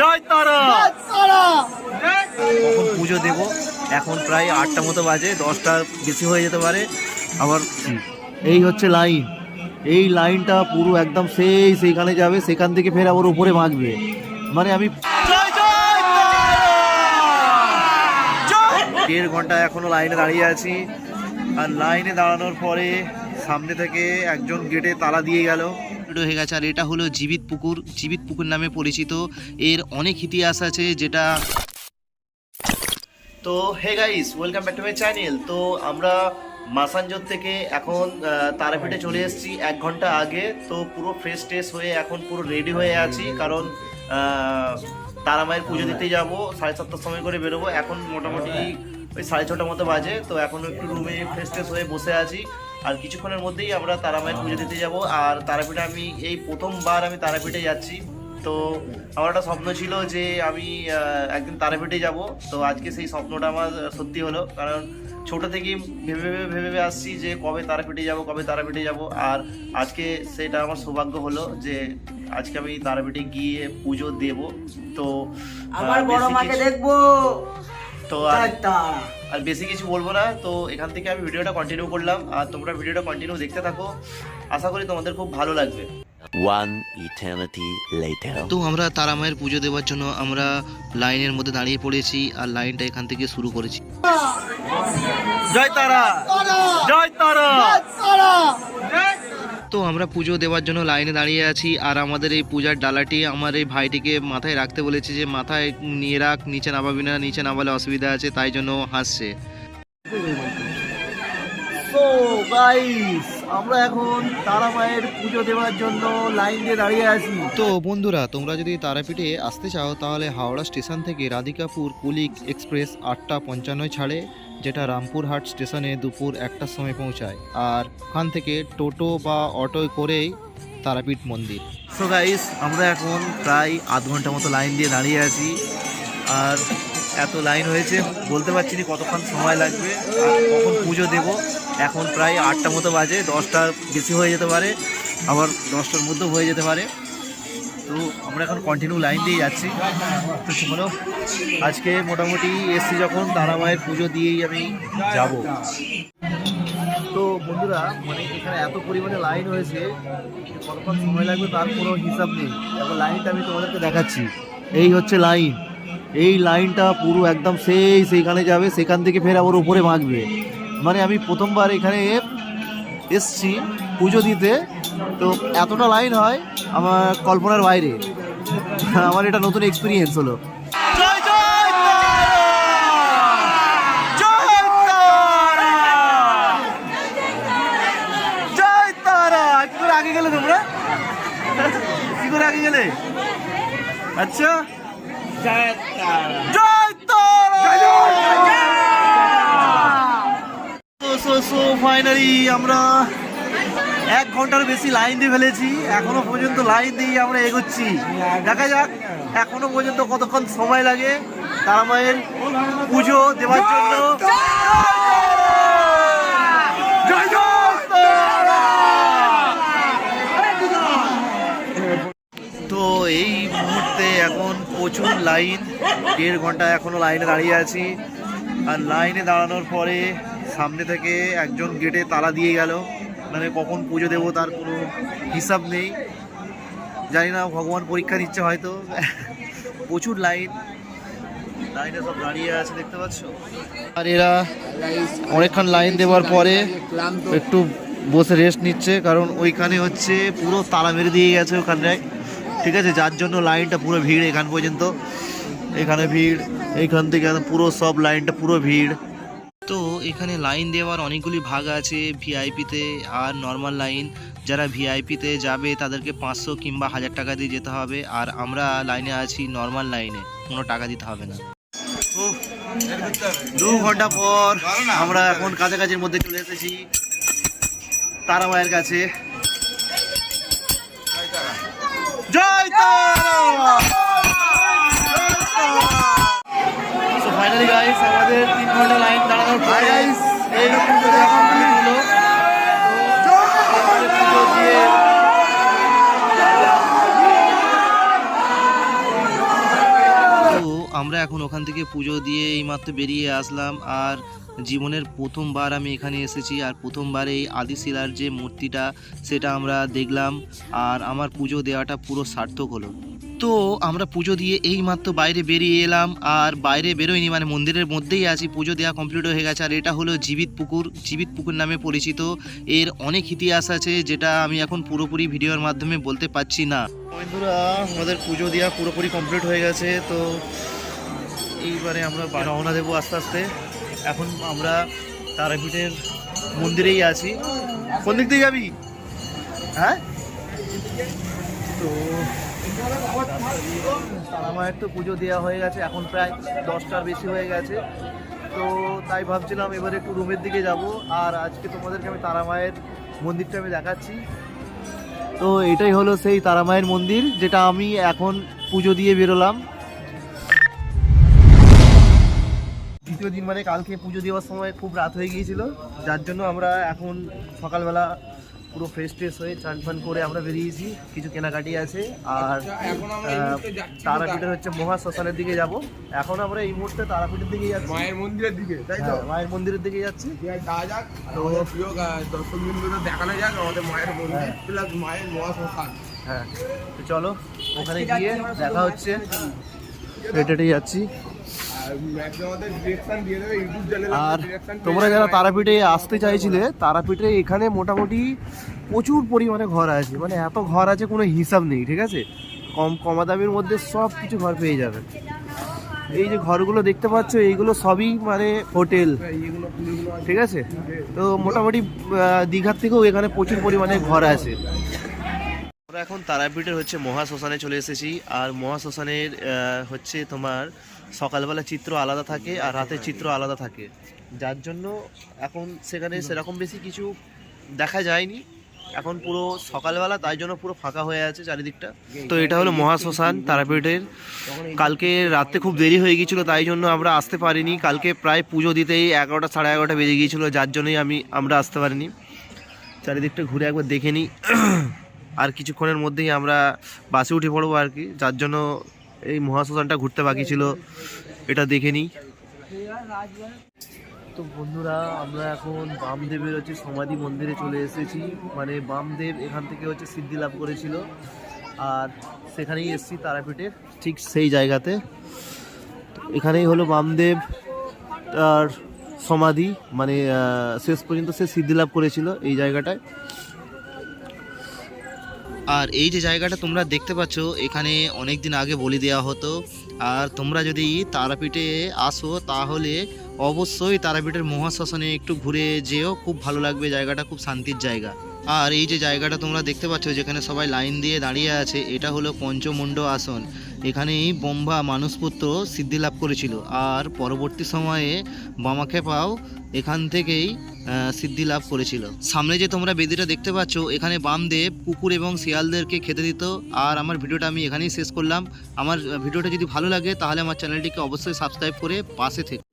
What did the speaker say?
জয় তারা। কখন পুজো দেব, এখন প্রায় 8টা মতো বাজে, 10টা বেশি হয়ে যেতে পারে। আবার এই হচ্ছে লাইন, এই লাইনটা পুরো একদম সেইখানে যাবে, সেখান থেকে ফের আবার উপরে মাখবে। মানে আমি 1.5 ঘন্টা এখনো লাইনে দাঁড়িয়ে আছি। আর লাইনে দাঁড়ানোর পরে সামনে থেকে একজন গেটে তালা দিয়ে গেল, হয়ে গেছে। আর এটা হলো জীবিত পুকুর, জীবিত পুকুর নামে পরিচিত। এর অনেক ইতিহাস আছে যেটা। তো hey guys, welcome back to my channel. তো আমরা মাসাঞ্জোর থেকে এখন তারাপীঠে চলে এসেছি 1 ঘন্টা আগে। তো পুরো ফ্রেশ ট্রেশ হয়ে এখন পুরো রেডি হয়ে আছি, কারণ তারা মায়ের পুজো দিতে যাবো। 7:30টার সময় করে বেরোবো। এখন মোটামুটি ওই 6:30 মতো বাজে। তো এখন একটু রুমে ফ্রেশ ট্রেশ হয়ে বসে আছি। আর কিছুক্ষণের মধ্যেই আমরা তারা মায়ের পুজো দিতে যাব। আর তারাপীঠে আমি এই প্রথমবার আমি তারাপীঠে যাচ্ছি। তো আমার একটা স্বপ্ন ছিল যে আমি একদিন তারাপীঠে যাব। তো আজকে সেই স্বপ্নটা আমার সত্যি হলো, কারণ ছোট থেকেই ভেবে ভেবে আসছি যে কবে তারাপীঠে যাব, কবে তারাপীঠে যাব। আর আজকে সেটা আমার সৌভাগ্য হলো যে আজকে আমি তারাপীঠে গিয়ে পুজো দেব। তো আমার বড় মাকে দেখবো। তো আর বেশি কিছু বলবো না। তো এখান থেকে আমি ভিডিওটা কন্টিনিউ করলাম, আর তোমরা ভিডিওটা কন্টিনিউ দেখতে থাকো। আশা করি তোমাদের খুব ভালো লাগবে। One eternity later. তো আমরা তারা মায়ের পুজো দেওয়ার জন্য আমরা লাইনের মধ্যে দাঁড়িয়ে পড়েছি, আর লাইনটা এখান থেকে শুরু করেছি। জয় তারা, জয় তারা। তো আমরা পুজো দেওয়ার জন্য লাইনে দাঁড়িয়ে আছি। আর আমাদের এই পূজার ডালাটি আমার এই ভাইটিকে মাথায় রাখতে বলেছে, যে মাথায় নিয়ে রাখ, নিচে নামাবি না, নিচে নামালে অসুবিধা আছে, তাই জন্য হাসছে। তো গাইস, আমরা এখন তারা মায়ের পুজো দেওয়ার জন্য লাইন দিয়ে দাঁড়িয়ে আছি। তো বন্ধুরা, তোমরা যদি তারাপীঠে আসতে চাও তাহলে হাওড়া স্টেশন থেকে রাধিকাপুর কুলিক এক্সপ্রেস 8:55 ছাড়ে, যেটা রামপুরহাট স্টেশনে দুপুর 1টার সময় পৌঁছায়। আর ওখান থেকে টোটো বা অটোয় করেই তারাপীঠ মন্দির। সো গাইস, আমরা এখন প্রায় আধ ঘন্টা মতো লাইন দিয়ে দাঁড়িয়ে আছি। আর এত লাইন হয়েছে, বলতে পারছি না কতক্ষণ সময় লাগবে আর কখন পুজো দেব। এখন প্রায় 8টা মতো বাজে, 10টা বেশি হয়ে যেতে পারে, আবার 10টার মধ্যেও হয়ে যেতে পারে। তো আমরা এখন কন্টিনিউ লাইন দিয়ে যাচ্ছি। তো চলো, আজকে মোটামুটি এসছি যখন, তারা মায়ের পুজো দিয়েই আমি যাব। তো বন্ধুরা, মানে এখানে এত পরিমাণে লাইন হয়েছে, কতক্ষণ সময় লাগবে তার কোনো হিসাব নেই। এখন লাইনটা আমি তোমাদেরকে দেখাচ্ছি। এই হচ্ছে লাইন, এই লাইনটা পুরো একদম সেইখানে যাবে, সেখান থেকে ফের আবার উপরে মাখবে। মানে আমি প্রথমবার এখানে এসছি পুজো দিতে, তো এতটা লাইন হয় আমার কল্পনার বাইরে। আমার এটা নতুন এক্সপিরিয়েন্স হলো। আগে গেলে তোমরা কি করে আগে গেলে? আচ্ছা, ফাইনালি আমরা 1 ঘন্টার বেশি লাইন দিয়ে ফেলেছি। এখনো পর্যন্ত লাইন দিয়ে আমরা এগোচ্ছি। দেখা যাক এখনো পর্যন্ত কতক্ষণ সময় লাগে তারা মায়ের পুজো দেওয়ার জন্য। তো এই মুহূর্তে এখন প্রচুর লাইন, 1.5 ঘন্টা এখনো লাইনে দাঁড়িয়ে আছি। আর লাইনে দাঁড়ানোর পরে সামনে থেকে একজন গেটে তালা দিয়ে গেল। মানে কখন পুজো দেবো তার কোনো হিসাব নেই, জানি না, ভগবান পরীক্ষা দিচ্ছে হয়তো। প্রচুর লাইন, লাইনে সব দাঁড়িয়ে আছে, দেখতে পাচ্ছ। আর এরা অনেকক্ষণ লাইন দেওয়ার পরে একটু বসে রেস্ট নিচ্ছে, কারণ ওইখানে হচ্ছে পুরো তালা মেরে দিয়ে গেছে ওখানটায়, ঠিক আছে, যার জন্য লাইনটা পুরো ভিড় এখান পর্যন্ত। এখানে ভিড়, এইখান থেকে পুরো সব লাইনটা পুরো ভিড়। তো এখানে লাইন দেওয়ার অনেকগুলি ভাগ আছে, ভিআইপিতে আর নর্মাল লাইন। যারা ভিআইপিতে যাবে তাদেরকে 500 কিংবা 1000 টাকা দিয়ে যেতে হবে। আর আমরা লাইনে আছি নর্মাল লাইনে, কোনো টাকা দিতে হবে না। 2 ঘন্টা পর আমরা এখন কাছাকাছির মধ্যে চলে এসেছি তারা মায়ের কাছে। জয় তারা। সো ফাইনালি গাইস, আমাদের 3 ঘন্টা লাইন দাঁড়ানোর পর গাইস এইরকম করে এখন হলো। আমরা এখন ওখান থেকে পুজো দিয়ে এইমাত্র বেরিয়ে আসলাম। আর জীবনের প্রথমবার আমি এখানে এসেছি, আর প্রথমবার এই আদিশিলার যে মূর্তিটা সেটা আমরা দেখলাম, আর আমার পুজো দেওয়াটা পুরো সার্থক হলো। তো আমরা পুজো দিয়ে এইমাত্র বাইরে বেরিয়ে এলাম, আর বাইরে বেরোয়নি, মানে মন্দিরের মধ্যেই আছি, পুজো দেওয়া কমপ্লিট হয়ে গেছে। আর এটা হলো জীবিত পুকুর নামে পরিচিত। এর অনেক ইতিহাস আছে যেটা আমি এখন পুরোপুরি ভিডিওর মাধ্যমে বলতে পারছি না। বন্ধুরা, আমাদের পুজো দেওয়া পুরোপুরি কমপ্লিট হয়ে গেছে। তো এইবারে আমরা রওনা দেবো আস্তে আস্তে। এখন আমরা তারাপীঠের মন্দিরেই আছি। কোন দিক দিয়ে যাবি? হ্যাঁ, তো তারা মায়ের তো পুজো দেওয়া হয়ে গেছে, এখন প্রায় 10টার বেশি হয়ে গেছে। তো তাই ভাবছিলাম এবারে একটু রুমের দিকে যাব। আর আজকে তোমাদেরকে আমি তারা মায়ের মন্দিরটা আমি দেখাচ্ছি। তো এটাই হলো সেই তারা মায়ের মন্দির যেটা আমি এখন পুজো দিয়ে বেরোলাম। দ্বিতীয় দিন মানে কালকে পুজো দেওয়ার সময় খুব রাত হয়ে গিয়েছিল, যার জন্য আমরা এখন সকালবেলা পুরো ফ্রেশ হয়ে চান ফান করে আমরা বেরিয়েছি। কিছু কেনাকাটি আছে। আর তারাপীঠের হচ্ছে মহা শ্মশানের দিকে যাব। এখন আমরা এই মুহূর্তে তারাপীঠের দিকে যাচ্ছি, মায়ের মন্দিরের দিকে, তাই তো? মায়ের মন্দিরের দিকে যাচ্ছি। তো প্রিয় দর্শক বিন্দুদের দেখানো যাক আমাদের মায়ের মন্দির প্লাস মায়ের মহা শ্মশান। হ্যাঁ, তো চলো ওখানে গিয়ে দেখা হচ্ছে। হেঁটে যাচ্ছি। আর তোমরা যারা তারাপীঠে আসতে চাইছিলে, তারাপীঠে এখানে মোটামুটি প্রচুর পরিমাণে ঘর আছে, মানে এত ঘর আছে কোনো হিসাব নেই, ঠিক আছে? কমা দামের মধ্যে সব কিছু ঘর পেয়ে যাবে। এই যে ঘরগুলো দেখতে পাচ্ছ, এইগুলো সবই মানে হোটেল, ঠিক আছে? তো মোটামুটি দীঘার থেকেও এখানে প্রচুর পরিমাণে ঘর আছে। আমরা এখন তারাপীঠের হচ্ছে মহা শ্মশানে চলে এসেছি। আর মহা শ্মশানের হচ্ছে তোমার সকালবেলা চিত্র আলাদা থাকে আর রাতের চিত্র আলাদা থাকে, যার জন্য এখন সেখানে সেরকম বেশি কিছু দেখা যায়নি। এখন পুরো সকালবেলা, তাই জন্য পুরো ফাঁকা হয়ে আছে চারিদিকটা। তো এটা হলো মহা শ্মশান তারাপীঠের। কালকে রাতে খুব দেরি হয়ে গিয়েছিলো, তাই জন্য আমরা আসতে পারিনি। কালকে প্রায় পুজো দিতেই 11টা সাড়ে 11টা বেজে গিয়েছিলো, যার জন্যই আমরা আসতে পারিনি। চারিদিকটা ঘুরে একবার দেখে নিই। আর কিছুক্ষণের মধ্যেই আমরা বাসে উঠে পড়বো আর কি, যার জন্য এই মহাশ্মশানটা ঘুরতে বাকি ছিল, এটা দেখে নিই। তো বন্ধুরা, আমরা এখন বামদেবের হচ্ছে সমাধি মন্দিরে চলে এসেছি। মানে বামদেব এখান থেকে হচ্ছে সিদ্ধি লাভ করেছিল, আর সেখানেই এসেছি তারাপীঠের ঠিক সেই জায়গাতে। এখানেই হলো বামদেব তার সমাধি, মানে শেষ পর্যন্ত সে সিদ্ধি লাভ করেছিল এই জায়গাটায়। আর এই যে জায়গাটা তোমরা দেখতে পাচ্ছ, এখানে অনেক দিন আগে বলি দেওয়া হতো। আর তোমরা যদি তারাপীঠে আসো তাহলে অবশ্যই তারাপীঠের মহাশ্মশানে একটু ঘুরে যেও, খুব ভালো লাগবে, জায়গাটা খুব শান্তির জায়গা। আর এই যে জায়গাটা তোমরা দেখতে পাচ্ছ যেখানে সবাই লাইন দিয়ে দাঁড়িয়ে আছে, এটা হলো পঞ্চমুণ্ড আসন। এখানেই ব্রহ্মা মানসপুত্র সিদ্ধি লাভ করেছিল, আর পরবর্তী সময়ে বামাখ্যাপাও এখান থেকেই সিদ্ধি লাভ করেছিল। সামনে যে তোমরা বেদিটা দেখতে পাচ্ছ, এখানে বামদেব কুকুর এবং শিয়ালদেরকে খেতে দিত। আর আমার ভিডিওটা আমি এখানেই শেষ করলাম। আমার ভিডিওটা যদি ভালো লাগে তাহলে আমার চ্যানেলটিকে অবশ্যই সাবস্ক্রাইব করে পাশে থেকো।